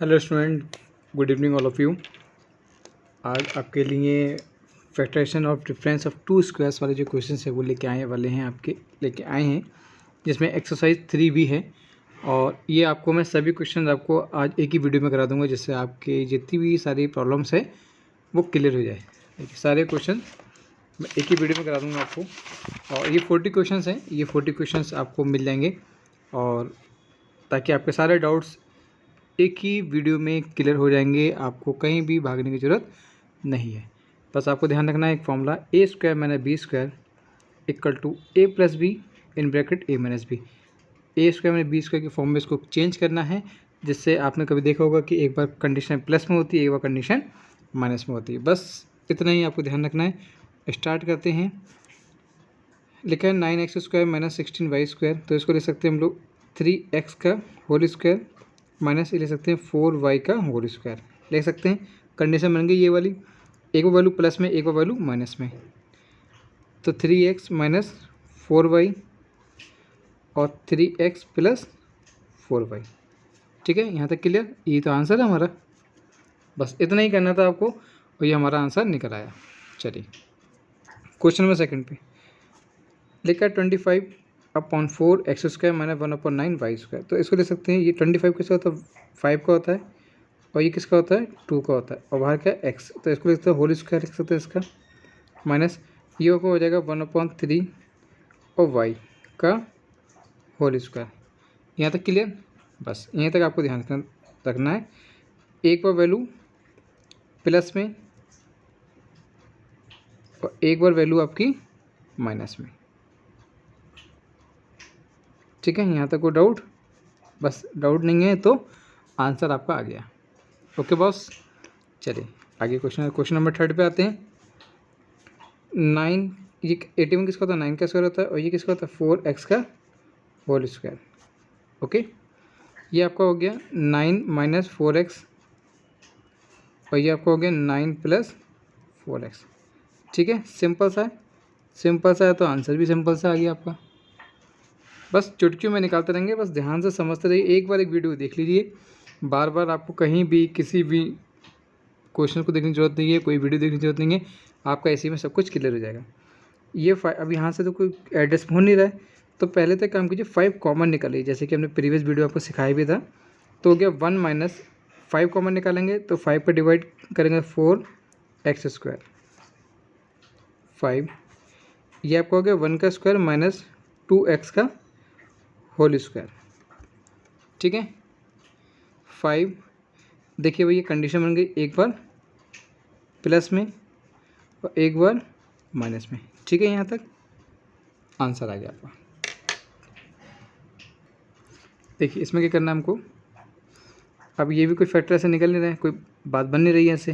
Hello student, good evening all of you. आज आपके लिए factorization of difference of two squares वाले जो क्वेश्चन है वो लेके आए हैं जिसमें एक्सरसाइज 3 भी है। और ये आपको मैं सभी क्वेश्चन आपको आज एक ही वीडियो में करा दूंगा, जिससे आपके जितनी भी सारी प्रॉब्लम्स है वो क्लियर हो जाए। देखिए, सारे क्वेश्चन मैं एक ही वीडियो में करा दूंगा आपको। और ये 40 क्वेश्चन हैं, ये 40 क्वेश्चन आपको मिल जाएंगे, और ताकि आपके सारे डाउट्स एक ही वीडियो में क्लियर हो जाएंगे। आपको कहीं भी भागने की ज़रूरत नहीं है। बस आपको ध्यान रखना है एक formula A square minus B square equal to a plus b in bracket a minus b. A square minus B square की फॉर्म में इसको चेंज करना है, जिससे आपने कभी देखा होगा कि एक बार कंडीशन प्लस में होती है, एक बार कंडीशन माइनस में होती है। बस इतना ही आपको ध्यान रखना है। स्टार्ट करते हैं। लिखा है 9x square minus 16y square, तो इसको ले सकते हैं हम लोग 3x का होल स्क्वायर माइनस ये ले सकते हैं 4y का होल स्क्वायर ले सकते हैं। कंडीशन बन गई ये वाली, एक वैल्यू प्लस में एक वैल्यू माइनस में, तो 3x माइनस 4y और 3x प्लस 4y। ठीक है, यहाँ तक क्लियर? ये तो आंसर है हमारा। बस इतना ही करना था आपको और ये हमारा आंसर निकल आया। चलिए क्वेश्चन नंबर सेकंड पे लिखा 25/4 x square minus 1/9 y square, तो इसको ले सकते हैं। ये 25 किसका होता है? 5 का होता है, और ये किसका होता है? 2 का होता है, और बाहर क्या है? x, तो इसको लिखते हैं होल स्क्वायर लिख सकते हैं इसका, माइनस ये हो जाएगा 1/3 और y का होल स्क्वायर। यहाँ तक क्लियर? बस यहीं तक आपको ध्यान रखना है। एक बार वैल्यू प्लस में और एक बार वैल्यू आपकी माइनस में। ठीक है, यहाँ तक कोई डाउट? बस डाउट नहीं है तो आंसर आपका आ गया। ओके बॉस, चलिए आगे क्वेश्चन नंबर 3 पे आते हैं। 9 ये 81 किसका होता है? 9 का स्क्वायर होता है, और ये किसका होता है? 4x का होल स्क्वायर। ओके, ये आपका हो गया 9 माइनस 4x, और ये आपका हो गया 9 प्लस 4x। ठीक है, सिंपल सा है, तो आंसर भी सिंपल सा आ गया आपका। बस चुटकियों में निकालते रहेंगे, बस ध्यान से समझते रहिए। एक बार एक वीडियो देख लीजिए, बार बार आपको कहीं भी किसी भी क्वेश्चन को देखने की जरूरत नहीं है, कोई वीडियो देखने की जरूरत नहीं है, आपका इसी में सब कुछ क्लियर हो जाएगा। ये अब यहाँ से तो कोई एडजस्ट हो नहीं रहा है, तो पहले तक काम कीजिए 5 कॉमन निकालिए, जैसे कि हमने प्रीवियस वीडियो आपको सिखाया भी था। तो हो गया 1 माइनस 5 कॉमन निकालेंगे, तो 5 पर डिवाइड करेंगे 4x स्क्वायर 5, ये आपका हो गया 1 का स्क्वायर माइनस 2x का होल स्क्वायर। ठीक है, 5, देखिए भैया कंडीशन बन गई, एक बार प्लस में और एक बार माइनस में। ठीक है, यहाँ तक आंसर आ गया आपका। देखिए इसमें क्या करना है हमको, अब ये भी कोई फैक्टर ऐसे निकल नहीं रहा है, कोई बात बन नहीं रही है ऐसे,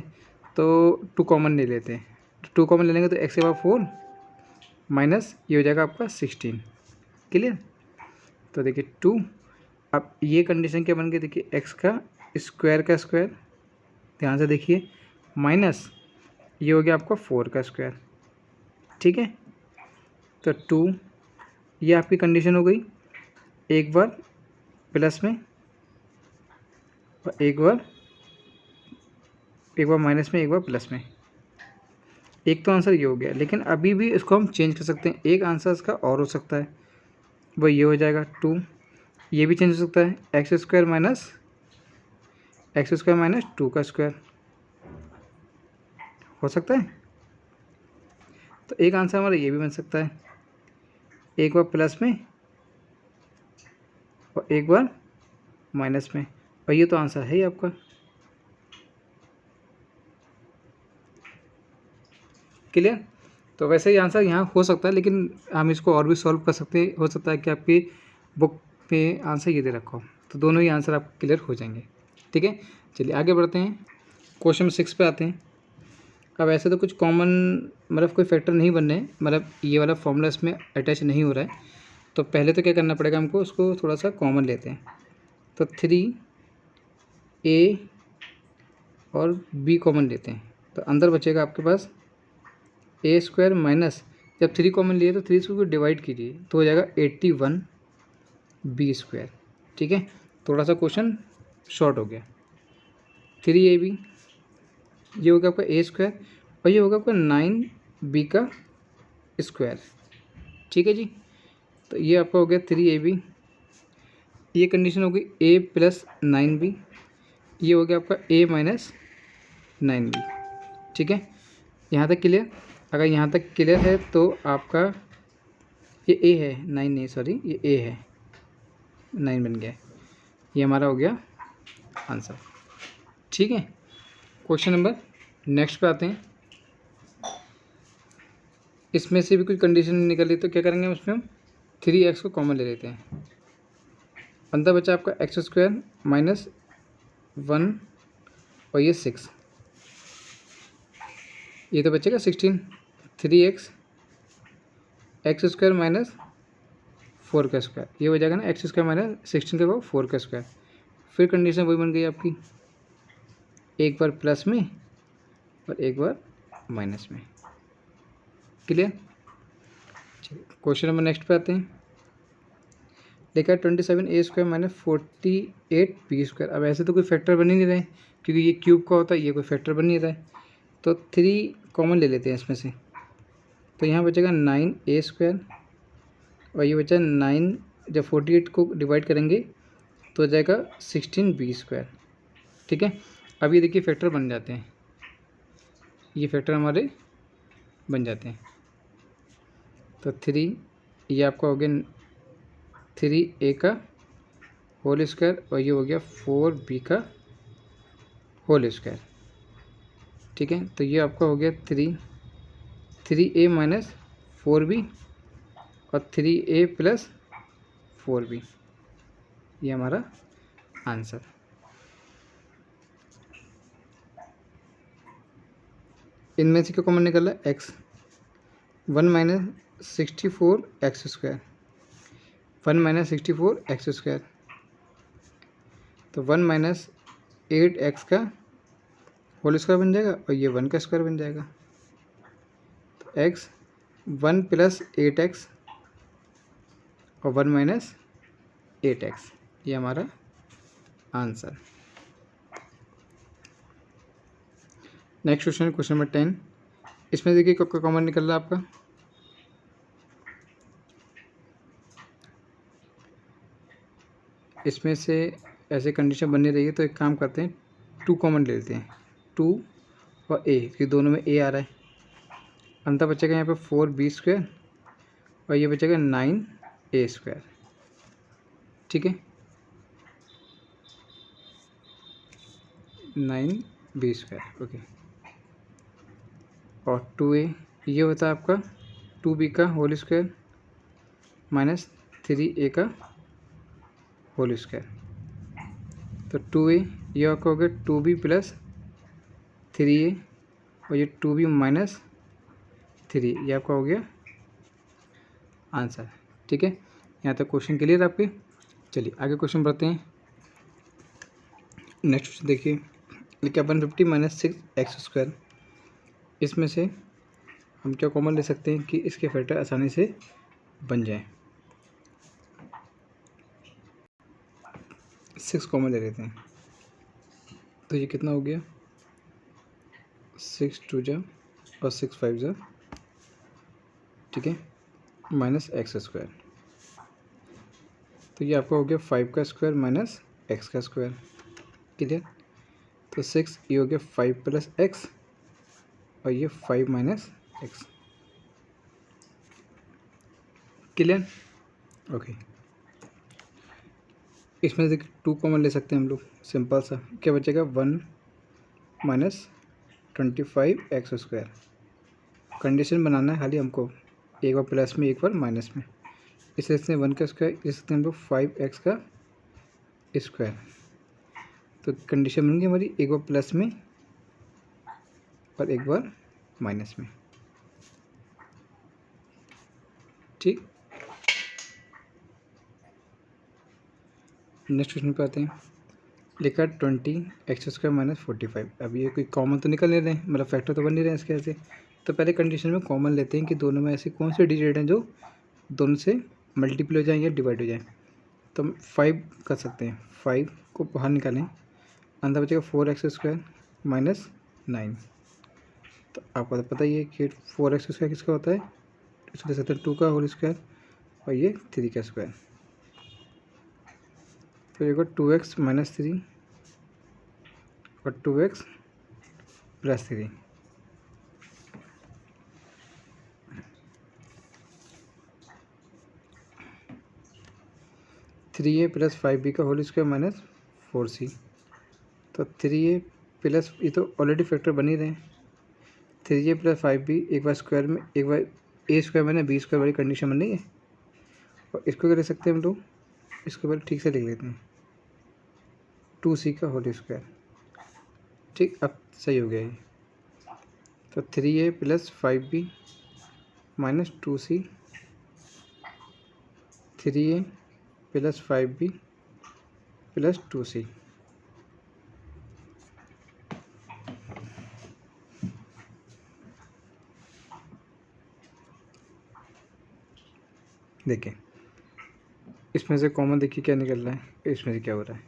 तो 2 कॉमन ले लेते हैं। तो 2 कॉमन ले लेंगे तो x के बाद 4 माइनस ये हो जाएगा आपका 16। क्लियर? तो देखिए 2, अब ये कंडीशन क्या बन गई? देखिए x का स्क्वायर ध्यान से देखिए, माइनस ये हो गया आपका 4 का स्क्वायर। ठीक है, तो 2 ये आपकी कंडीशन हो गई, एक बार प्लस में और एक बार माइनस में, एक बार प्लस में। एक तो आंसर ये हो गया, लेकिन अभी भी इसको हम चेंज कर सकते हैं। एक आंसर इसका और हो सकता है, वो ये हो जाएगा 2, ये भी चेंज हो सकता है, एक्स स्क्वायर माइनस 2 का स्क्वायर हो सकता है। तो एक आंसर हमारा ये भी बन सकता है, एक बार प्लस में और एक बार माइनस में, और ये तो आंसर है ही आपका। क्लियर? तो वैसे ही आंसर यहाँ हो सकता है, लेकिन हम इसको और भी सॉल्व कर सकते हैं। हो सकता है कि आपकी बुक पे आंसर ये दे रखा हो, तो दोनों ही आंसर आपको क्लियर हो जाएंगे। ठीक है, चलिए आगे बढ़ते हैं, क्वेश्चन 6 पे आते हैं। अब ऐसे तो कुछ कॉमन मतलब कोई फैक्टर नहीं बन रहे हैं, मतलब ये वाला फॉर्मूला इसमें अटैच नहीं हो रहा है। तो पहले तो क्या करना पड़ेगा हमको, उसको थोड़ा सा कॉमन लेते हैं। तो 3a और b कॉमन लेते हैं, तो अंदर बचेगा आपके पास ए स्क्वायर माइनस, जब 3 कॉमन लिए तो 3 को डिवाइड कीजिए तो हो जाएगा 81 बी स्क्वायर। ठीक है, थोड़ा सा क्वेश्चन शॉर्ट हो गया। 3ab, ये होगा आपका ए स्क्वायर और ये होगा आपका 9b का स्क्वायर। ठीक है जी, तो ये आपका हो गया 3ab, ये कंडीशन हो गई a प्लस 9b, ये हो गया आपका a माइनस 9b। ठीक है, यहाँ तक क्लियर? अगर यहाँ तक क्लियर है तो आपका ये a है, 9 नहीं सॉरी, ये a है, 9 बन गया, ये हमारा हो गया आंसर। ठीक है, क्वेश्चन नंबर नेक्स्ट पे आते हैं। इसमें से भी कुछ कंडीशन निकली तो क्या करेंगे, उसमें हम 3x को कॉमन ले लेते हैं। अंदर बचा आपका एक्स स्क्वायर माइनस 1 और ये 6, ये तो बचेगा 16। 3x एक्स स्क्वायर माइनस 4 का स्क्वायर, ये हो जाएगा ना एक्स स्क्वायर माइनस 16 का 4 का स्क्वायर। फिर कंडीशन वही बन गई आपकी, एक बार प्लस में और एक बार माइनस में। क्लियर? चलिए क्वेश्चन नंबर नेक्स्ट पे आते हैं। देखा 27a square minus 48b square. अब ऐसे तो कोई फैक्टर बन ही नहीं रहे क्योंकि ये क्यूब का होता है, ये कोई फैक्टर बन नहीं रहा है, तो 3 कॉमन ले लेते हैं इसमें से। तो यहाँ बचेगा 9a स्क्वायर और ये बचा 9, जब 48 को डिवाइड करेंगे तो हो जाएगा 16b स्क्वायर। ठीक है, अब ये देखिए फैक्टर बन जाते हैं, ये फैक्टर हमारे बन जाते हैं। तो 3, ये आपका हो गया 3a का होल स्क्वायर और ये हो गया 4b का होल स्क्वायर। ठीक है, तो ये आपका हो गया 3a माइनस 4b और 3a प्लस 4b, ये हमारा आंसर। इनमें से क्या कॉमन निकला, x 1 minus 64 x square, 1 minus 64 x square, तो 1 माइनस 8x का होल स्क्वायर बन जाएगा और ये 1 का स्क्वायर बन जाएगा। तो x 1 प्लस 8x और 1 माइनस 8x, ये हमारा answer. Next question, question number 10। इसमें देखिए कब का कॉमन निकल रहा है आपका, इसमें से ऐसे कंडीशन बनी रही है तो एक काम करते हैं 2 कॉमन ले लेते हैं, 2 और a, क्योंकि दोनों में a आ रहा है। अंतर बचेगा यहाँ पे 4b स्क्वायर और ये बचेगा 9a स्क्वायर। ठीक है, 9b स्क्वायर, ओके। और 2a, ये होता है आपका 2b का होल स्क्वायर माइनस 3a का होल स्क्वायर। तो 2a, ये आपका हो गया 2b प्लस 3a और ये 2b माइनस 3, ये आपका हो गया आंसर। ठीक है, यहाँ तक क्वेश्चन क्लियर आपके। चलिए आगे क्वेश्चन बढ़ते हैं। नेक्स्ट क्वेश्चन देखिए, लिखा 150 माइनस 6 एक्स स्क्वायर। इसमें से हम क्या कॉमन ले सकते हैं कि इसके फैक्टर आसानी से बन जाए। 6 कॉमन ले लेते हैं, तो ये कितना हो गया, 6 2 जा और 6 5 जा, ठीक है, माइनस एक्स स्क्वायर। तो ये आपका हो गया 5 का स्क्वायर माइनस एक्स का स्क्वायर। क्लियर? तो 6, ये हो गया 5 प्लस एक्स और ये 5 माइनस एक्स। क्लियर? ओके। इसमें से 2 कॉमन ले सकते हैं हम लोग, सिंपल सा। क्या बचेगा, 1 माइनस 25 एक्स स्क्वायर। कंडीशन बनाना है खाली हमको, एक बार प्लस में एक बार माइनस में। इस सकते हैं 1 का स्क्वायर, इस सकते हैं हम लोग 5x का स्क्वायर। तो कंडीशन बन गई हमारी, एक बार प्लस में और एक बार माइनस में। ठीक, नेक्स्ट क्वेश्चन पे आते हैं। लिखा 20 एक्स स्क्वायर माइनस 45। अब ये कोई कॉमन तो निकल नहीं रहे हैं, मतलब फैक्टर तो बन नहीं रहे हैं इसके ऐसे। तो पहले कंडीशन में कॉमन लेते हैं कि दोनों में ऐसे कौन से डिजिट हैं जो दोनों से मल्टीप्लाई हो जाए या डिवाइड हो जाए। तो हम 5 कर सकते हैं, 5 को बाहर निकालें अंदर बचेगा 4x² माइनस 9। तो आपको तो पता ही है कि 4x² किसका होता है, इसको दे सकते हैं 2 का होल स्क्वायर और ये 3 का स्क्वायर। तो ये 2x माइनस 3 और 2x प्लस 3। थ्री ए प्लस 5b का होल स्क्वायर माइनस 4c। तो 3a प्लस, ये तो ऑलरेडी फैक्टर बन ही रहे हैं। 3a प्लस 5b एक बार स्क्वायर में, एक बार ए स्क्वायर में ना बी स्क्वायर वाली कंडीशन बन रही है। और इसको क्या लिख सकते हैं हम लोग, इसको पहले ठीक से लिख लेते हैं, 2c का होल स्क्वायर। ठीक, अब सही हो गया ये। तो 3a plus 5b minus 2c, 3a plus 5b plus 2c। देखिए इसमें से कॉमन देखिए क्या निकल रहा है, इसमें से क्या हो रहा है।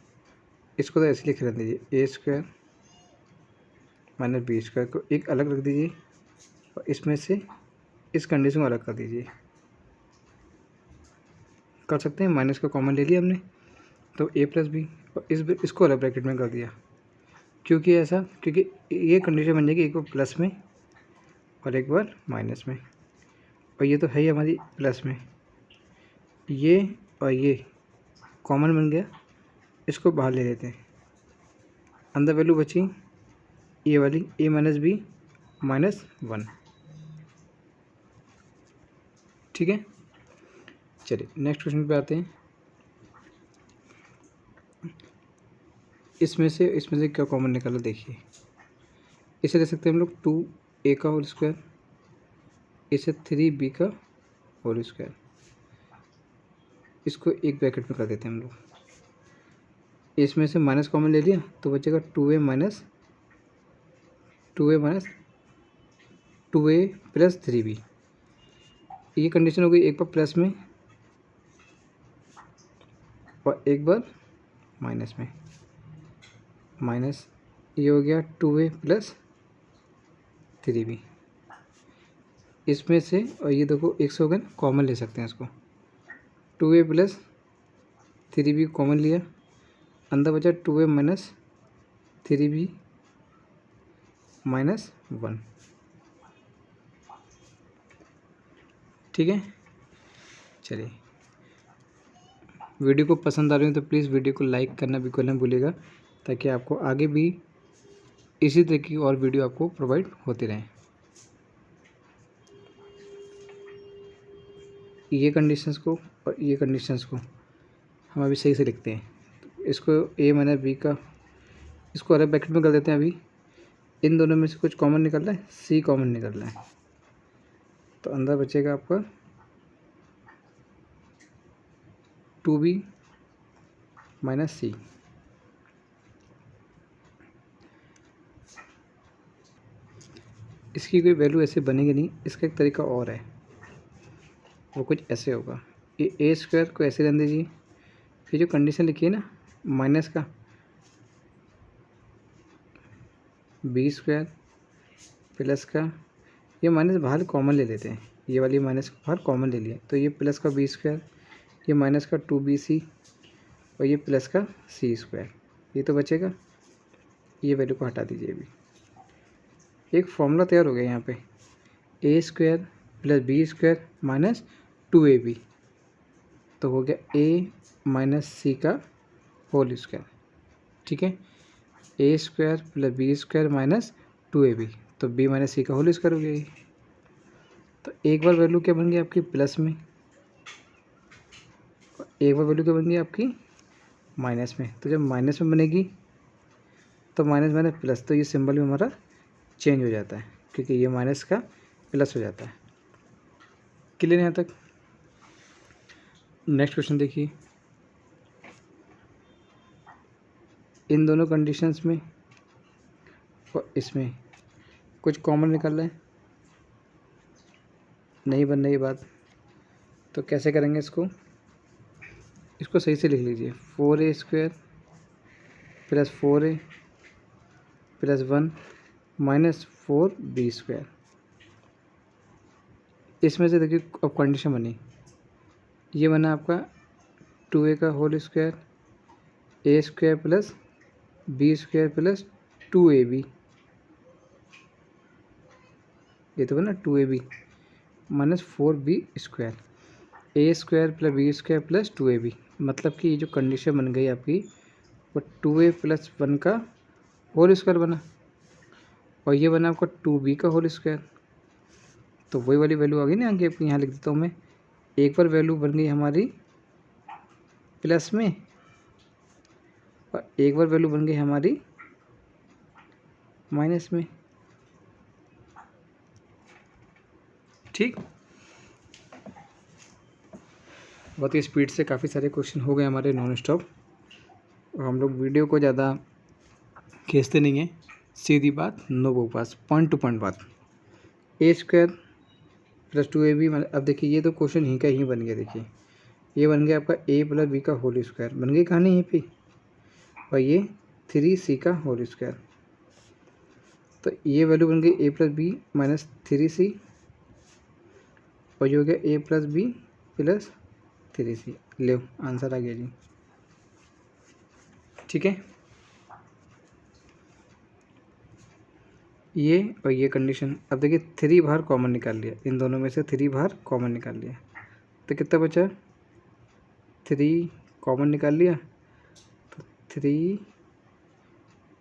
इसको तो ऐसे लिख रख दीजिए, ए स्क्वायर माइनस बी स्क्वायर को एक अलग रख दीजिए और इसमें से इस कंडीशन को अलग कर दीजिए। कर सकते हैं, माइनस का कॉमन ले लिया हमने, तो ए प्लस बी और इसको अलग ब्रैकेट में कर दिया। क्योंकि ऐसा, क्योंकि ये कंडीशन बन जाएगी एक बार प्लस में और एक बार माइनस में, और ये तो है ही हमारी प्लस में, ये और ये कॉमन बन गया, इसको बाहर ले लेते हैं। अंदर वैल्यू बची ये वाली, ए माइनस बी माइनस 1। ठीक है, चलिए नेक्स्ट क्वेश्चन पे आते हैं। इसमें से क्या कॉमन निकाला देखिए। इसे ले सकते हैं हम लोग 2a का होल स्क्वायर, इसे 3b का होल स्क्वायर, इसको एक ब्रैकेट में कर देते हैं हम लोग। इसमें से माइनस कॉमन ले लिया तो बचेगा 2a प्लस 3b। ये कंडीशन हो गई एक बार प्लस में और एक बार माइनस में। माइनस ये हो गया 2a प्लस 3b। इसमें से और ये देखो एक से हो गया, कॉमन ले सकते हैं इसको, 2a प्लस 3b कॉमन लिया, अंदर बचा 2a माइनस 3b माइनस 1। ठीक है, चलिए वीडियो को पसंद आ रही हो तो प्लीज़ वीडियो को लाइक करना बिल्कुल ना भूलिएगा, ताकि आपको आगे भी इसी तरह की और वीडियो आपको प्रोवाइड होती रहें। ये कंडीशंस को और ये कंडीशंस को हम अभी सही से लिखते हैं। तो इसको ए माइनस बी का, इसको अलग ब्रैकेट में कर देते हैं। अभी इन दोनों में से कुछ कॉमन निकल रहा है, सी कॉमन निकल रहा है, तो अंदर बचेगा आपका 2b माइनस सी। इसकी कोई वैल्यू ऐसे बनेगी नहीं, इसका एक तरीका और है, वो कुछ ऐसे होगा। ये ए स्क्वायर को ऐसे रहने दीजिए, फिर जो कंडीशन लिखी है ना माइनस का, बी स्क्वायर प्लस का, ये माइनस बाहर कॉमन ले लेते हैं, ये वाली माइनस बाहर कॉमन ले लिया, तो ये प्लस का बी स्क्वायर, ये माइनस का 2bc और ये प्लस का सी स्क्वायर, ये तो बचेगा। ये वैल्यू को हटा दीजिए। अभी एक फॉर्मूला तैयार हो गया यहाँ पे, a square plus B square minus 2ab, तो हो गया ए माइनस सी का होल स्क्वायर। ठीक है, ए square plus B square minus 2ab, तो बी माइनस सी का होल स्क्वायर हो गया ये। तो एक बार वैल्यू क्या बन गई आपकी प्लस में, एक बार वैल्यू क्या बन गई आपकी माइनस में। तो जब माइनस में बनेगी तो माइनस माइनस प्लस, तो ये सिंबल भी हमारा चेंज हो जाता है, क्योंकि ये माइनस का प्लस हो जाता है। क्लियर यहाँ तक? नेक्स्ट क्वेश्चन देखिए, इन दोनों कंडीशंस में और इसमें कुछ कॉमन निकल रहा है, नहीं बन रही बात, तो कैसे करेंगे इसको? इसको सही से लिख लीजिए, 4a square plus 4a plus 1 minus 4b²। इसमें से देखिए अब कंडीशन बनी, ये बना आपका 2a का whole square a² plus b² plus 2ab, ये तो बना 2ab minus 4b² a² plus b² plus 2ab। मतलब कि ये जो कंडीशन बन गई आपकी वो 2a प्लस 1 का होल स्क्वायर बना, और ये बना आपका 2b का होल स्क्वायर। तो वही वाली वैल्यू आ गई ना आगे आपकी, यहाँ लिख देता हूँ मैं। एक बार वैल्यू बन गई हमारी प्लस में, और एक बार वैल्यू बन गई हमारी माइनस में। ठीक, बहुत ही स्पीड से काफ़ी सारे क्वेश्चन हो गए हमारे नॉन स्टॉप, और हम लोग वीडियो को ज़्यादा खींचते नहीं हैं, सीधी बात, नो बकवास, पॉइंट टू पॉइंट बात। a² प्लस 2ab, मतलब अब देखिए ये तो क्वेश्चन ही का ही बन गया। देखिए ये बन गया आपका a प्लस b का होल स्क्वायर, बन गई कहानी यहीं पे, और ये 3c का होल स्क्वायर। तो ये वैल्यू बन गई a plus B minus 3c, और ये हो गया a plus B plus 3c। लो आंसर आ गया जी। ठीक है, ये और ये कंडीशन। अब देखिए 3 बाहर कॉमन निकाल लिया, इन दोनों में से 3 बाहर कॉमन निकाल लिया, तो कितना बचा, 3 कॉमन निकाल लिया, तो 3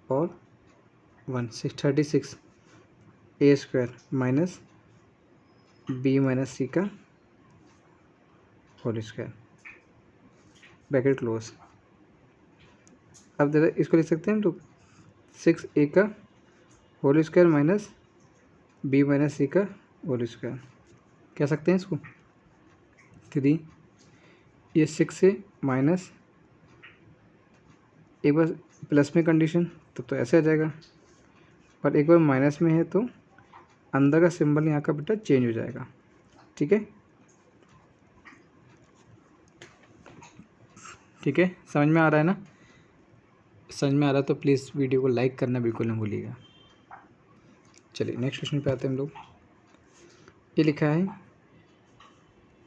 और 1 36 a² minus b minus c का होल स्क्वायर, ब्रैकेट क्लोज। अब जरा इसको लिख सकते हैं हम लोग 6a का whole square minus b minus c का होल स्क्वायर, कह सकते हैं इसको 3, ये 6 से माइनस, एक बार प्लस में कंडीशन तो ऐसे आ जाएगा, और एक बार माइनस में है तो अंदर का सिंबल यहाँ का बेटा चेंज हो जाएगा। ठीक है, ठीक है, समझ में आ रहा है ना? समझ में आ रहा है तो प्लीज़ वीडियो को लाइक करना बिल्कुल ना भूलिएगा। चलिए नेक्स्ट क्वेश्चन पे आते हैं हम लोग। ये लिखा है,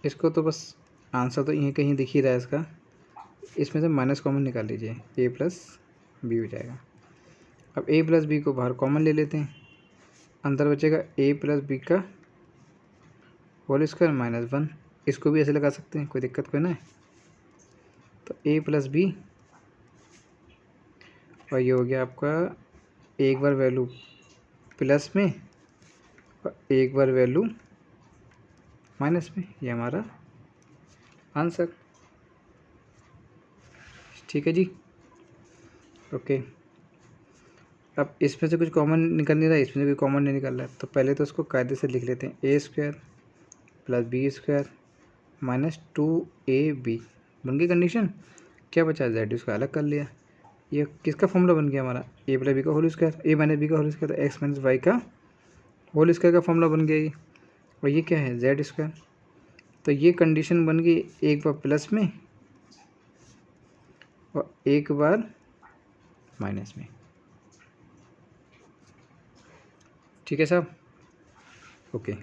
इसको तो बस आंसर तो यहीं कहीं दिख ही रहा है इसका, इसमें से माइनस कॉमन निकाल लीजिए, a प्लस बी हो जाएगा। अब a प्लस बी को बाहर कॉमन ले लेते हैं, अंदर बचेगा a प्लस बी का होल स्क्वायर माइनस 1। इसको भी ऐसे लगा सकते हैं, कोई दिक्कत कोई ना है। तो a प्लस बी, और ये हो गया आपका एक बार वैल्यू प्लस में और एक बार वैल्यू माइनस में, ये हमारा आंसर। ठीक है जी, ओके। अब इसमें से कुछ कॉमन निकल नहीं रहा है, इसमें से कोई कॉमन नहीं निकल रहा है, तो पहले तो इसको कायदे से लिख लेते हैं, a² plus b² minus 2ab, बन गई कंडीशन। क्या बचा, z उसका अलग कर लिया। ये किसका फॉर्मूला बन गया हमारा, a प्लस बी का whole square, a minus B का होल स्क्वायर, तो x माइनस वाई का होल स्क्वायर का फॉर्मूला बन गया ये, और ये क्या है, z²। तो ये कंडीशन बन गई एक बार प्लस में और एक बार माइनस में। ठीक है साहब, ओके।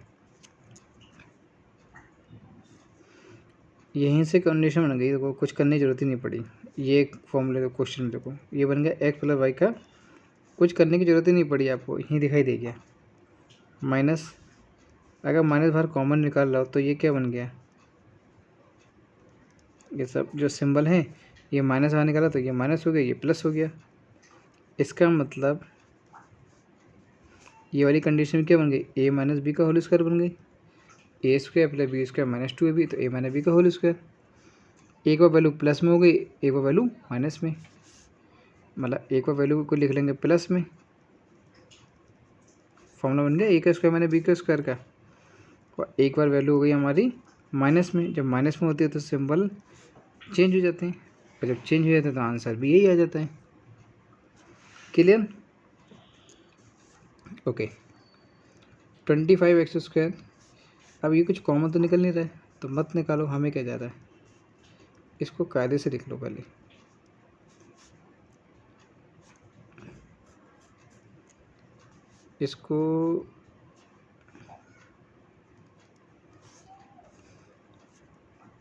यहीं से कंडीशन बन गई, देखो कुछ करने की ज़रूरत ही नहीं पड़ी। ये एक फॉर्मूले का क्वेश्चन देखो, ये बन गया x प्लस वाई का, कुछ करने की ज़रूरत ही नहीं पड़ी आपको, यहीं दिखाई दे गया माइनस। अगर माइनस बाहर कॉमन निकाल रहा हो तो ये क्या बन गया, ये सब जो सिंबल हैं ये माइनस बाहर निकाला तो ये माइनस हो गया, ये प्लस हो गया। इसका मतलब ये वाली कंडीशन क्या बन गई, a माइनस बी का होल स्क्वायर बन गई, a² plus b² minus 2ab, तो a माइनस बी का होल स्क्वायर। एक बार वैल्यू प्लस में हो गई, एक बार वैल्यू माइनस में, मतलब एक बार वैल्यू को लिख लेंगे प्लस में, फॉर्मूला बन गया a का स्क्वायर माइनस b का स्क्वायर का, और एक बार वैल्यू हो गई हमारी माइनस में। जब माइनस में होती है तो सिंबल चेंज हो जाते हैं, और जब चेंज हो जाते हैं तो आंसर भी यही आ जाता है। Clear, okay. 25x², अब ये कुछ कॉमन तो निकल नहीं रहा है, तो मत निकालो, हमें क्या जा रहा है, इसको कायदे से लिख लो पहले। इसको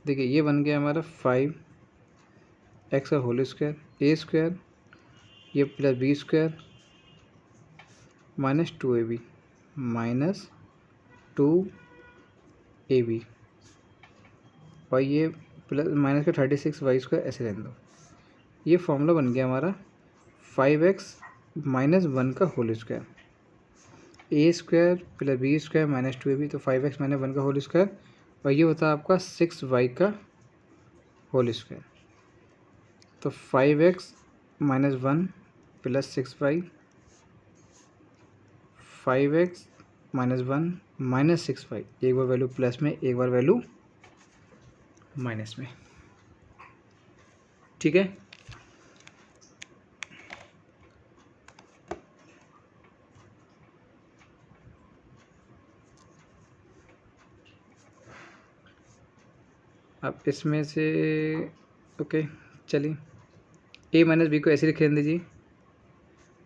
देखिए, ये बन गया हमारा 5x का होल स्क्वायर ए स्क्वायर, ये plus B square minus 2ab minus 2ab, और ये प्लस माइनस का 36y स्क्वायर, ऐसे रहने दो। ये फॉर्मूला बन गया हमारा 5x माइनस 1 का होल स्क्वायर, ए square plus B square minus 2ab, तो 5x माइनस 1 का होल स्क्वायर, और ये होता है आपका 6y का होल स्क्वायर। तो 5x minus 1 plus 6y, 5x minus 1 minus 6y, एक बार वैल्यू प्लस में, एक बार वैल्यू माइनस में। ठीक है, अब इसमें से ओके चलिए, ए माइनस बी को ऐसे लिख दीजिए,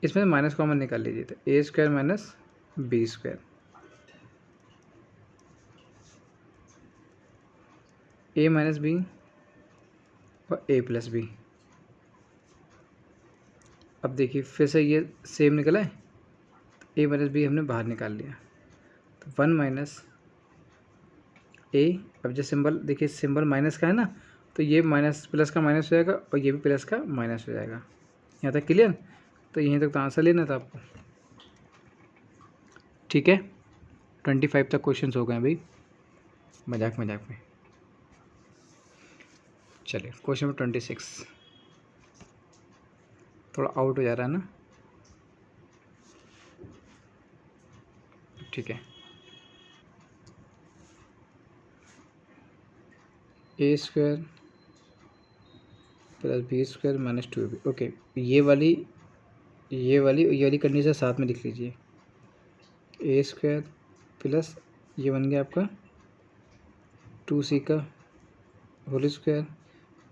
इसमें से माइनस कॉमन निकाल लीजिए, तो A square minus B square, A minus B और ए प्लस बी। अब देखिए फिर से ये सेम निकला है, तो ए माइनस बी हमने बाहर निकाल लिया, तो 1 माइनस ए। अब जो सिंबल देखिए, सिंबल माइनस का है ना, तो ये माइनस प्लस का माइनस हो जाएगा, और ये भी प्लस का माइनस हो जाएगा। यहाँ तक क्लियर? तो यहीं तक तो आंसर लेना था आपको। ठीक है, 25 तक क्वेश्चन हो गए भाई, मजाक मजाक में। चलिए क्वेश्चन नंबर 26, थोड़ा आउट हो जा रहा है ना, ठीक है। ए square plus B square minus 2ab, okay. ये वाली कंडीशन साथ में लिख लीजिए, ए स्क्वायर प्लस ये बन गया आपका 2c का होल स्क्वायर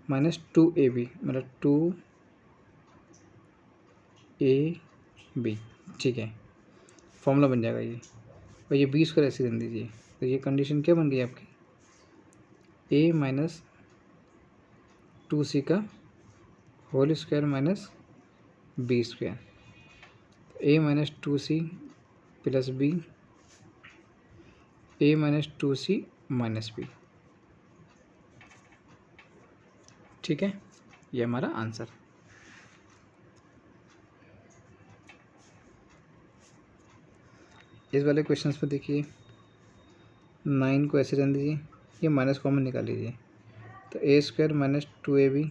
माइनस 2ab, मतलब 2ab, ठीक है, फॉर्मूला बन जाएगा ये। और ये बी स्क्वायर ऐसे रख दीजिए, तो ये कंडीशन क्या बन गई आपकी, ए माइनस 2c का whole square minus B square, A minus 2c plus B, A minus 2c minus B. ठीक है, ये हमारा आंसर। इस वाले क्वेश्चंस पे देखिए, 9 को ऐसे रख दीजिए, ये माइनस कॉमन निकाल लीजिए, तो A square minus 2ab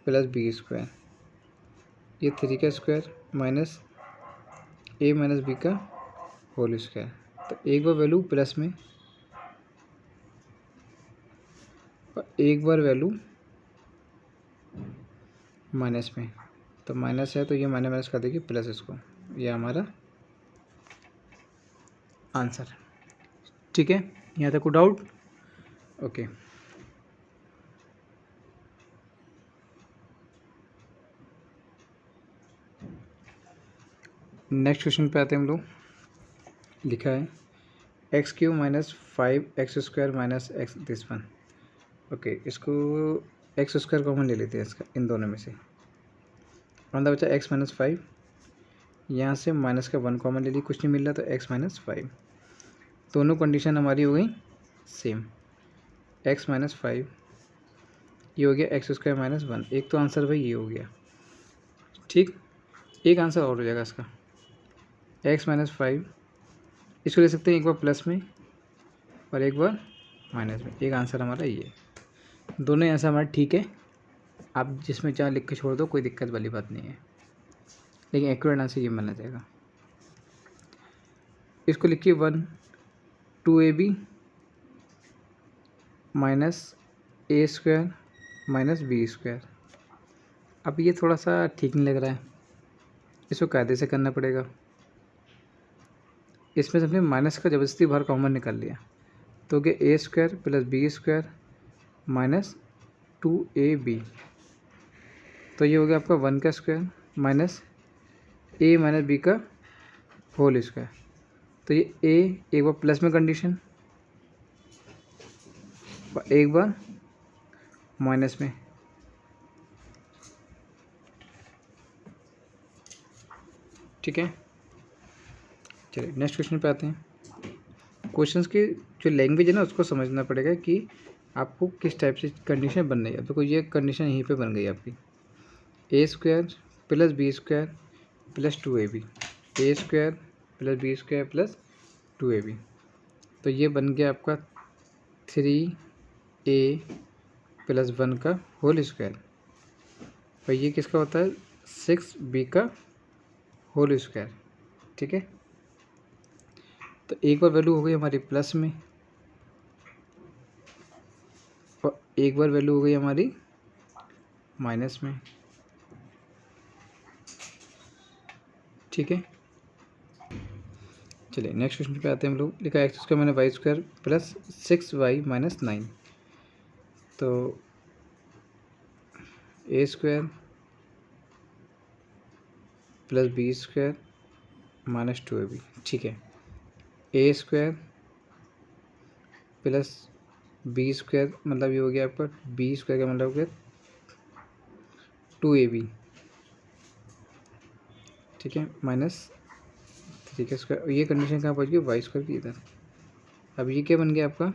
plus B square, ये 3 का square minus A minus B का होल स्क्वायर, तो एक बार वैल्यू प्लस में और एक बार वैल्यू माइनस में, तो माइनस है तो ये माइनस माइनस कर देगी प्लस इसको, ये हमारा आंसर। ठीक है, यहाँ तक कोई डाउट? ओके, नेक्स्ट क्वेश्चन पे आते हैं हम लोग। लिखा है x³ minus 5x square minus x this one. Okay, इसको एक्स स्क्वायर कॉमन ले लेते हैं इसका, इन दोनों में से। मतलब बचा x माइनस 5, यहाँ से माइनस का 1 कॉमन ले ली, कुछ नहीं मिल रहा, तो x माइनस 5। दोनों कंडीशन हमारी हो गई सेम, x माइनस 5, ये हो गया एक्स स्क्वायर माइनस 1। एक तो आंसर भाई ये हो गया, ठीक। एक आंसर और हो जाएगा इसका, x माइनस 5, इसको ले सकते हैं एक बार प्लस में और एक बार माइनस में। एक आंसर हमारा ये, दोनों आंसर हमारे ठीक है। आप जिसमें चाहे लिख के छोड़ दो, कोई दिक्कत वाली बात नहीं है, लेकिन एक्यूरेट आंसर ये माना जाएगा। इसको लिखिए 1 2ab माइनस ए स्क्वायर माइनस बी स्क्वायर। अब ये थोड़ा सा ठीक नहीं लग रहा है, इसको कायदे से करना पड़ेगा। इसमें से हमने माइनस का ज़बरदस्ती बाहर कॉमन निकाल लिया, तो क्या A square plus B square minus 2ab, तो ये हो गया आपका 1 का square minus A minus B का होल स्क्वायर। तो ये ए एक बार प्लस में कंडीशन, एक बार माइनस में। ठीक है, चलिए नेक्स्ट क्वेश्चन पे आते हैं। क्वेश्चंस की जो लैंग्वेज है ना उसको समझना पड़ेगा कि आपको किस टाइप से कंडीशन बन रही है। तो ये कंडीशन यहीं पे बन गई आपकी, A square plus B square plus 2ab, A square plus B square plus 2ab। तो ये बन गया आपका 3a प्लस 1 का होल स्क्वायर, और ये किसका होता है 6b का होल स्क्वायर। ठीक है, तो एक बार वैल्यू हो गई हमारी प्लस में और एक बार वैल्यू हो गई हमारी माइनस में। ठीक है, चलिए नेक्स्ट क्वेश्चन पे आते हैं हम लोग। लिखा एक्स स्क्वायर मैंने Y square plus 6y minus 9। तो A square plus B square minus 2ab। ठीक है, ए स्क्वायर प्लस बी स्क्वायर मतलब ये हो गया आपका, बी स्क्वायर का मतलब हो गया 2ab। ठीक है, माइनस 3 का स्क्वायर, ये कंडीशन कहाँ पहुँच गई वाई स्क्वायर की इधर। अब ये क्या बन गया आपका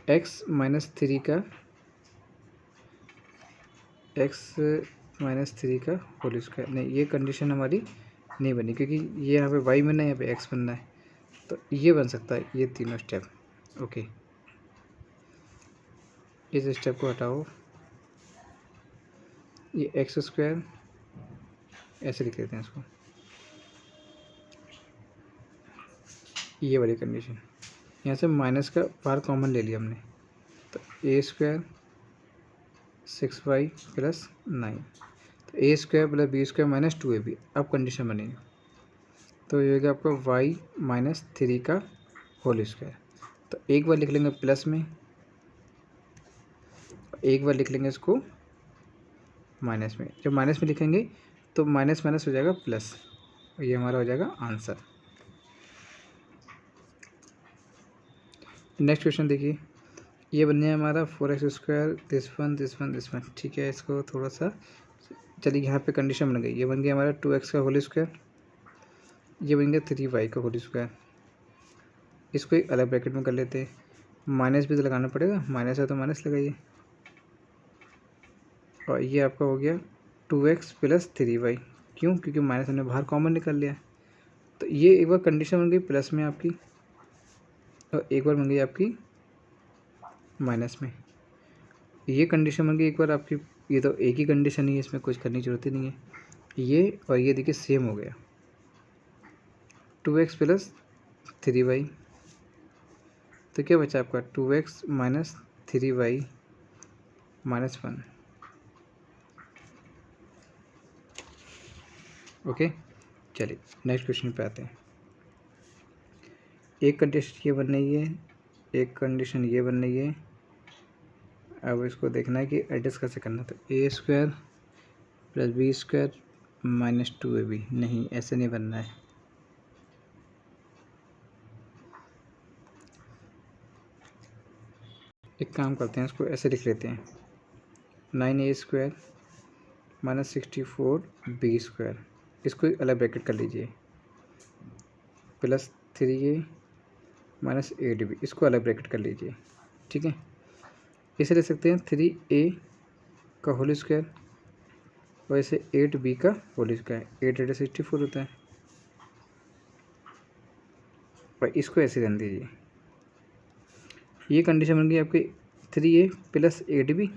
x माइनस 3 का, x माइनस 3 का होल स्क्वायर। नहीं, ये कंडीशन हमारी नहीं बनी क्योंकि ये यहाँ पे y बनना है, यहाँ पे x बनना है। तो ये बन सकता है ये तीनों स्टेप। ओके, इस स्टेप को हटाओ, ये एक्स स्क्वायर ऐसे लिख देते हैं इसको, ये वाली कंडीशन। यहाँ से माइनस का बाहर कॉमन ले लिया हमने, तो ए स्क्वायर 6y प्लस 9। तो A square plus B square minus 2ab। अब कंडीशन बनेगी, तो ये होगा आपका y माइनस 3 का होल स्क्वायर। तो एक बार लिख लेंगे प्लस में, एक बार लिख लेंगे इसको माइनस में। जब माइनस में लिखेंगे तो माइनस माइनस हो जाएगा प्लस, और ये हमारा हो जाएगा आंसर। नेक्स्ट क्वेश्चन देखिए, ये बन जाए हमारा 4x square this one this one this one. ठीक है, इसको थोड़ा सा चलिए, यहाँ पे कंडीशन बन गई। ये बन गया हमारा 2x का होल स्क्वायर, ये बन गया 3y का होल स्क्वायर। इसको एक अलग ब्रैकेट में कर लेते हैं, माइनस भी तो लगाना पड़ेगा, माइनस है तो माइनस लगाइए। और ये आपका हो गया 2x प्लस 3y। क्यों? क्योंकि माइनस हमने बाहर कॉमन निकाल लिया। तो ये एक बार कंडीशन बन गई प्लस में आपकी, और एक बार बन गई आपकी माइनस में। ये कंडीशन बन गई एक बार आपकी, ये तो एक ही कंडीशन ही है, इसमें कुछ करने की जरूरत ही नहीं है। ये और ये देखिए सेम हो गया, 2x प्लस 3y। तो क्या बचा आपका 2x minus 3y minus 1। Okay, चलिए नेक्स्ट क्वेश्चन पे आते हैं। एक कंडीशन ये बन रही है, एक कंडीशन ये बन रही है। अब इसको देखना है कि एडजस्ट कैसे करना। तो A square plus B square minus 2ab। नहीं, ऐसे नहीं बनना है। एक काम करते हैं, इसको ऐसे लिख लेते हैं, 9a square minus 64b square. इसको एक अलग ब्रैकेट कर लीजिए, प्लस 3a माइनस 8b, इसको अलग ब्रैकेट कर लीजिए। ठीक है, इसे लिख सकते हैं 3a का होल स्क्वायर और इसे 8b का होल स्क्वायर। 8 8 64 होता है, और इसको ऐसे रहने दीजिए। ये कंडीशन बन गई आपकी 3a प्लस 8b,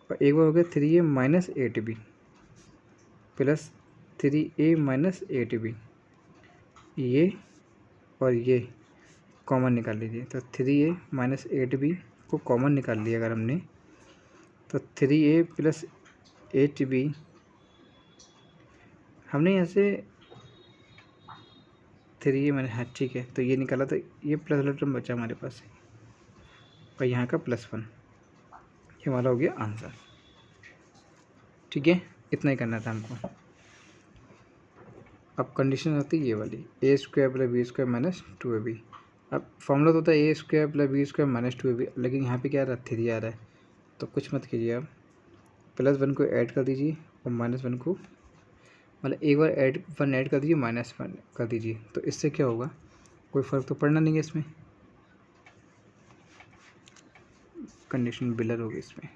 और एक बार हो गया 3a minus 8b plus 3a minus 8b। ये और ये कॉमन निकाल लीजिए। तो 3a माइनस 8b को कॉमन निकाल लिया अगर हमने, तो 3a प्लस 8b हमने यहाँ से 3a मैंने, हाँ ठीक है, तो ये निकाला। तो ये प्लस वाला टर्म बचा हमारे पास, और यहाँ का +1, ये हमारा हो गया आंसर। ठीक है, इतना ही करना था हमको। अब कंडीशन आती है ये वाली, A square plus B square minus 2ab। अब फॉर्मूला तो होता है ए square plus B square minus 2ab, लेकिन यहाँ पे क्या आ रहा है, 3 आ रहा है, तो कुछ मत कीजिए आप, +1 को ऐड कर दीजिए और -1 को, मतलब एक बार वन ऐड कर दीजिए, -1 कर दीजिए, तो इससे क्या होगा, कोई फ़र्क तो पड़ना नहीं है इसमें, कंडीशन बिलर होगी इसमें।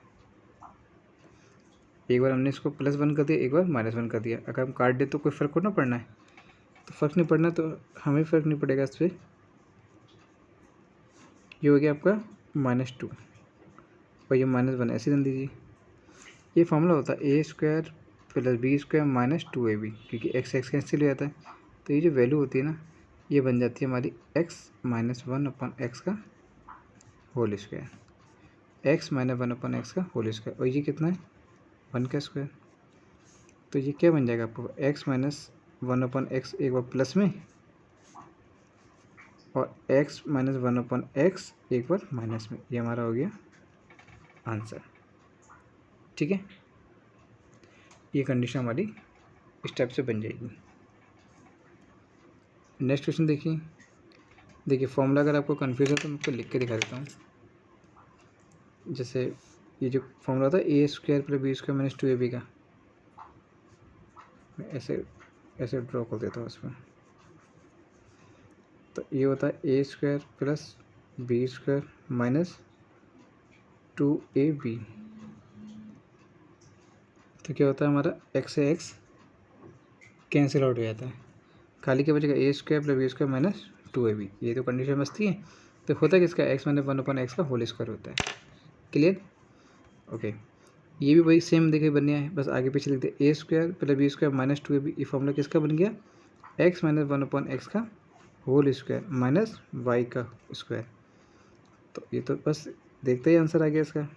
एक बार हमने इसको +1 कर दिया, एक बार -1 कर दिया, अगर हम काट दे तो कोई फ़र्क को ना पड़ना है, तो फ़र्क नहीं पड़ना, तो हमें फ़र्क नहीं पड़ेगा इस पर। ये हो गया आपका -2 और ये -1 ऐसे रख दीजिए। ये फॉर्मूला होता है ए square plus B square minus 2ab, क्योंकि एक्स एक्स कैंसिल हो जाता है, तो ये जो वैल्यू होती है ना, ये बन जाती है हमारी x - 1/x का होल स्क्वायर, x - 1/x का होल स्क्वायर, और ये कितना है, 1 का स्क्वायर। तो ये क्या बन जाएगा आपको, x - 1/x एक बार प्लस में, और x - 1/x एक बार माइनस में, ये हमारा हो गया आंसर। ठीक है, ये कंडीशन हमारी इस टाइप से बन जाएगी। नेक्स्ट क्वेश्चन देखिए फॉर्मूला अगर आपको कन्फ्यूज है तो मैं आपको लिख के दिखा देता हूँ। जैसे ये जो फॉर्मूला था A square plus B square minus 2ab का, मैं ऐसे ड्रॉ कर देता हूँ इसमें। तो ये होता है ए square plus B square minus 2ab, तो क्या होता है हमारा x से x कैंसिल आउट हो जाता है, खाली क्या बचेगा, A square plus B square minus 2ab। ये तो कंडीशन बचती है, तो होता है किसका, x - 1/x का होल स्क्वायर होता है। Clear, okay. ये भी वही सेम देखिए बन गया है, बस आगे पीछे लिख दे, A square plus B square minus 2ab, ये फॉर्मूला किसका बन गया, x - 1/x का होल स्क्वायर माइनस y का स्क्वायर। तो ये तो बस देखते ही आंसर आ गया इसका,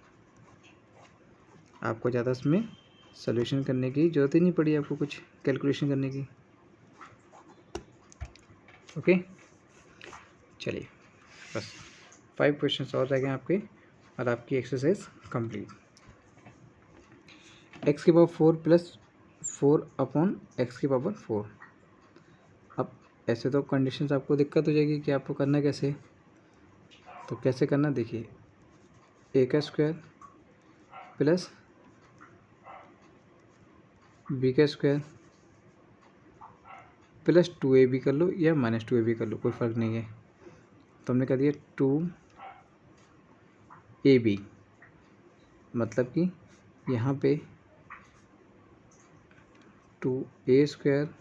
आपको ज़्यादा इसमें सोल्यूशन करने की ज़रूरत ही नहीं पड़ी, आपको कुछ कैलकुलेशन करने की। ओके, चलिए बस 5 क्वेश्चन और रह गए आपके, और आपकी एक्सरसाइज कंप्लीट। x की पावर 4 प्लस 4/x की पावर 4। अब ऐसे तो कंडीशंस आपको दिक्कत हो जाएगी कि आपको करना कैसे, तो कैसे करना देखिए, a का स्क्वायर प्लस b का स्क्वायर प्लस 2ab कर लो या माइनस 2ab कर लो, कोई फ़र्क नहीं है। तो हमने कर दिया 2ab, मतलब कि यहाँ पे 2a square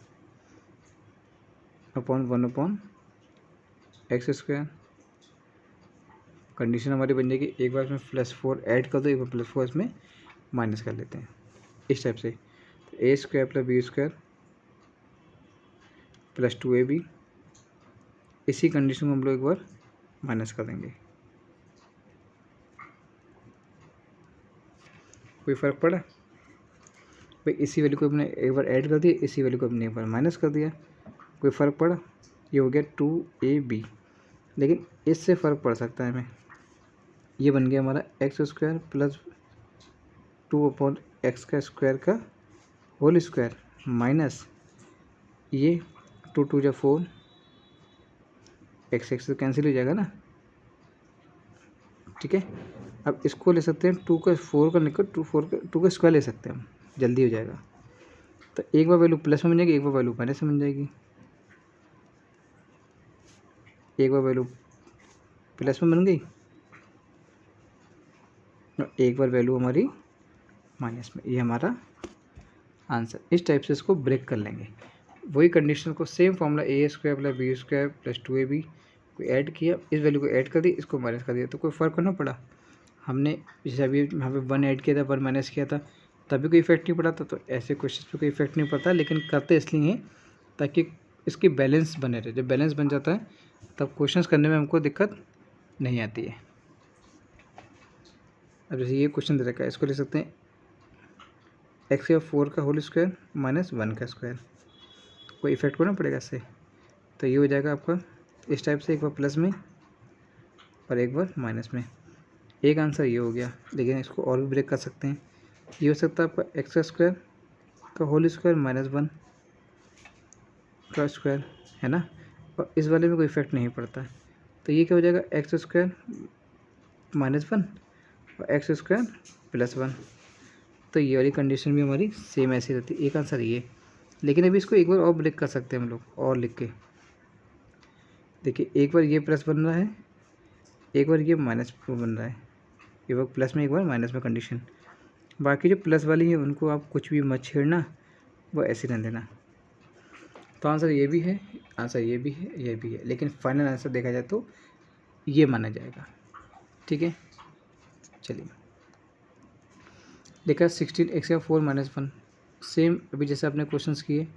upon 1/x square. Condition हमारी बन जाएगी, एक बार इसमें +4 ऐड कर दो, एक बार +4 इसमें माइनस कर लेते हैं, इस टाइप से। तो A square plus B square plus 2ab, इसी कंडीशन को हम लोग एक बार माइनस कर देंगे, कोई फ़र्क पड़ा भाई, इसी वैल्यू को हमने एक बार ऐड कर दिया, इसी वैल्यू को हमने एक बार माइनस कर दिया, कोई फ़र्क पड़ा, ये हो गया 2ab। लेकिन इससे फ़र्क पड़ सकता है हमें, ये बन गया हमारा x स्क्वायर प्लस 2/x का स्क्वायर का होल स्क्वायर माइनस ये 2 2 × 4, x से कैंसिल हो जाएगा ना, ठीक है। अब इसको ले सकते हैं 2 का 4 का निकल 2 का स्क्वायर ले सकते हैं हम, जल्दी हो जाएगा। तो एक बार वैल्यू प्लस में बन जाएगी, एक बार वैल्यू माइनस में बन जाएगी, एक बार वैल्यू प्लस में बन गई और एक बार वैल्यू हमारी माइनस में, ये हमारा आंसर। इस टाइप से इसको ब्रेक कर लेंगे। वही कंडीशन को सेम फॉर्मूला ए square plus B square plus 2ab को ऐड किया, इस वैल्यू को ऐड कर दी, इसको माइनस कर दिया, तो कोई फ़र्क ना पड़ा। हमने जैसे अभी यहाँ पे 1 ऐड किया था, 1 माइनस किया था, तभी कोई इफेक्ट नहीं पड़ा था। तो ऐसे क्वेश्चन पे कोई इफेक्ट नहीं पड़ता, लेकिन करते इसलिए हैं ताकि इसकी बैलेंस बने रहे। जब बैलेंस बन जाता है तब क्वेश्चंस करने में हमको दिक्कत नहीं आती है। अब जैसे ये क्वेश्चन दे रखा है, इसको ले सकते हैं x या 4 का होल स्क्वायर माइनस 1 का स्क्वायर, कोई इफेक्ट को ना पड़ेगा इससे। तो ये हो जाएगा आपका इस टाइप से, एक बार प्लस में और एक बार माइनस में। एक आंसर ये हो गया, लेकिन इसको और भी ब्रेक कर सकते हैं। ये हो सकता है आपका x का स्क्वायर का होल स्क्वायर माइनस 1, का स्क्वायर है ना, और इस वाले में कोई इफेक्ट नहीं पड़ता। तो ये क्या हो जाएगा, एक्स स्क्वायर माइनस वन और एक्स स्क्वायर प्लस वन। तो ये वाली कंडीशन भी हमारी सेम ऐसी रहती है। एक आंसर ये, लेकिन अभी इसको एक बार और ब्रेक कर सकते हैं हम लोग, और लिख के देखिए, एक बार ये प्लस बन रहा है, एक बार ये माइनस बन रहा है, एक बार प्लस में एक बार माइनस में कंडीशन। बाकी जो प्लस वाली है उनको आप कुछ भी मत छेड़ना, वो ऐसे रहने देना। तो आंसर ये भी है, आंसर ये भी है, ये भी है, लेकिन फाइनल आंसर देखा जाए तो ये माना जाएगा। ठीक है, चलिए देखा 16x का 4 माइनस वन, सेम अभी जैसे आपने क्वेश्चंस किए,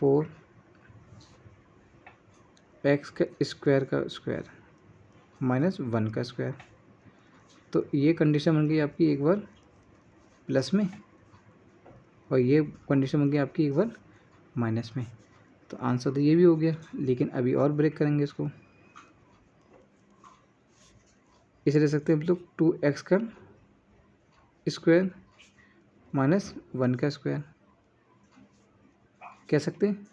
4x का स्क्वायर माइनस वन का स्क्वायर। तो ये कंडीशन बन गई आपकी एक बार प्लस में, और ये कंडीशन बन गई आपकी एक बार माइनस में। तो आंसर तो ये भी हो गया, लेकिन अभी और ब्रेक करेंगे इसको। इसे ले सकते हैं हम लोग 2x का स्क्वायर माइनस वन का स्क्वायर कह सकते हैं।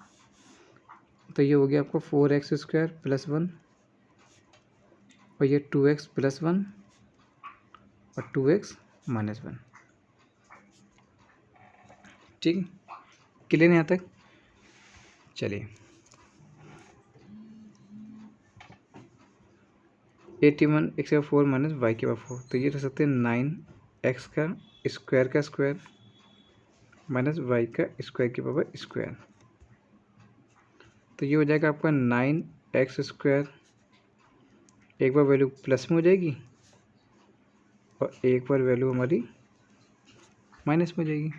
तो ये हो गया आपको 4x स्क्वायर प्लस वन, और ये 2x प्लस वन और 2x माइनस वन। ठीक, क्लियर है यहाँ तक? चलिए 81x का 4 माइनस वाई के पावर 4, तो ये रह सकते हैं 9x का स्क्वायर माइनस वाई का स्क्वायर की पावर स्क्वायर। तो ये हो जाएगा आपका 9x स्क्वायर, एक बार वैल्यू प्लस में हो जाएगी और एक बार वैल्यू हमारी माइनस में हो जाएगी।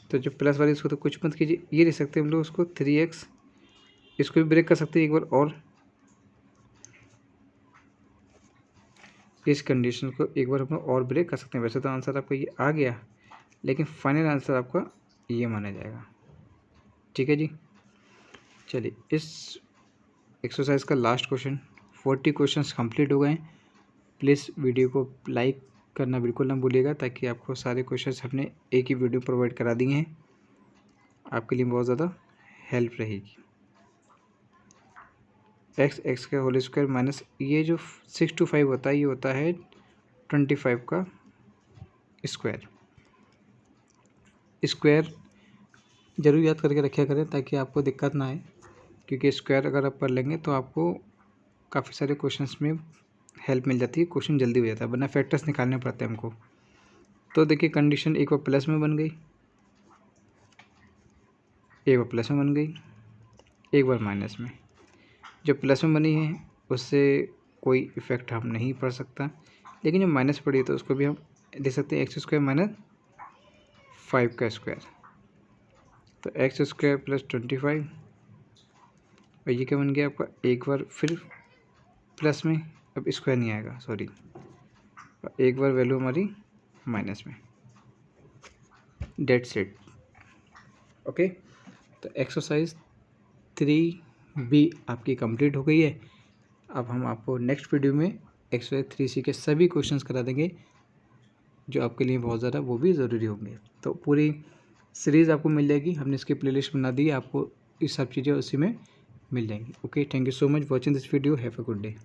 तो जो प्लस वाली इसको तो कुछ मत कीजिए, ये ले सकते हैं हम लोग उसको 3x, इसको भी ब्रेक कर सकते हैं एक बार और, इस कंडीशन को एक बार हम लोग और ब्रेक कर सकते हैं। वैसे तो आंसर आपका ये आ गया, लेकिन फाइनल आंसर आपका ये माना जाएगा। ठीक है जी, चलिए इस एक्सरसाइज का लास्ट क्वेश्चन, 40 क्वेश्चंस कंप्लीट हो गए हैं। प्लीज़ वीडियो को लाइक करना बिल्कुल ना भूलिएगा, ताकि आपको सारे क्वेश्चंस हमने एक ही वीडियो प्रोवाइड करा दिए हैं, आपके लिए बहुत ज़्यादा हेल्प रहेगी। एक्स का होल स्क्वायर माइनस ये जो 6 to 5 होता है, ये होता है 25 का स्क्वायर। स्क्वायर जरूर याद करके रखा करें ताकि आपको दिक्कत ना आए, क्योंकि स्क्वायर अगर आप पढ़ लेंगे तो आपको काफ़ी सारे क्वेश्चंस में हेल्प मिल जाती है, क्वेश्चन जल्दी हो जाता है, वरना फैक्टर्स निकालने पड़ते हैं हमको। तो देखिए कंडीशन एक बार प्लस में बन गई, एक बार प्लस में बन गई, एक बार माइनस में। जो प्लस में बनी है उससे कोई इफ़ेक्ट हम नहीं पड़ सकता, लेकिन जो माइनस पड़ी है तो उसको भी हम दे सकते हैं एक्स स्क्वायर माइनस 5 का स्क्वायर। तो एक्स स्क्वायर प्लस 25, और ये क्या बन गया आपका, एक बार फिर प्लस में, अब स्क्वायर नहीं आएगा सॉरी, एक बार वैल्यू हमारी माइनस में, डेट सेट। ओके, तो एक्सरसाइज 3B आपकी कंप्लीट हो गई है। अब हम आपको नेक्स्ट वीडियो में एक्सरसाइज 3C के सभी क्वेश्चंस करा देंगे, जो आपके लिए बहुत ज़्यादा वो भी ज़रूरी होंगे। तो पूरी सीरीज़ आपको मिल जाएगी, हमने इसकी प्लेलिस्ट बना दी है, आपको ये सब चीज़ें उसी में मिल जाएंगी। Okay, thank you so much watching this video, have a good day.